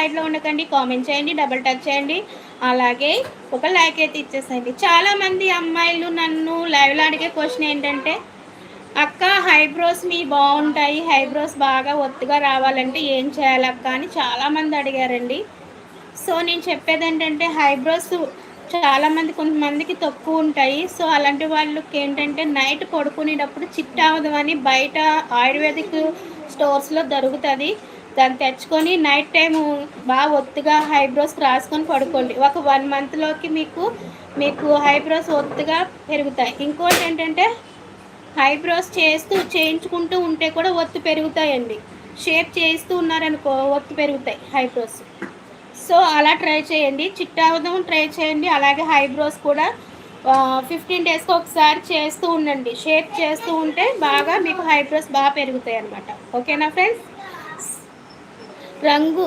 సైడ్లో ఉండకండి, కామెంట్ చేయండి, డబుల్ టచ్ చేయండి, అలాగే ఒక లైక్ అయితే ఇచ్చేసేయండి. చాలామంది అమ్మాయిలు నన్ను లైవ్లో అడిగే క్వశ్చన్ ఏంటంటే, అక్క హైబ్రోస్ మీ బాగుంటాయి, హైబ్రోస్ బాగా ఒత్తుగా రావాలంటే ఏం చేయాలక్క అని చాలామంది అడిగారండి. సో నేను చెప్పేది ఏంటంటే, హైబ్రోస్ కొంతమందికి తక్కువ ఉంటాయి. సో అలాంటి వాళ్ళకి ఏంటంటే నైట్ పడుకునేటప్పుడు చిట్టవదు అని బయట ఆయుర్వేదిక్ స్టోర్స్లో దొరుకుతుంది. దాన్ని తెచ్చుకొని నైట్ టైము బాగా ఒత్తుగా హైబ్రోస్ రాసుకొని పడుకోండి. ఒక 1 మంత్లోకి మీకు హైబ్రోస్ ఒత్తుగా పెరుగుతాయి. ఇంకోటి ఏంటంటే, హైబ్రోస్ చేయించుకుంటూ ఉంటే కూడా ఒత్తు పెరుగుతాయండి. షేప్ చేస్తూ ఉన్నారనుకో ఒత్తు పెరుగుతాయి హైబ్రోస్. సో అలా ట్రై చేయండి, చిట్టావదం ట్రై చేయండి, అలాగే హైబ్రోస్ కూడా 15 డేస్కి ఒకసారి చేస్తూ ఉండండి. షేప్ చేస్తూ ఉంటే బాగా మీకు హైబ్రోస్ బాగా పెరుగుతాయి అన్నమాట. ఓకేనా ఫ్రెండ్స్? రంగు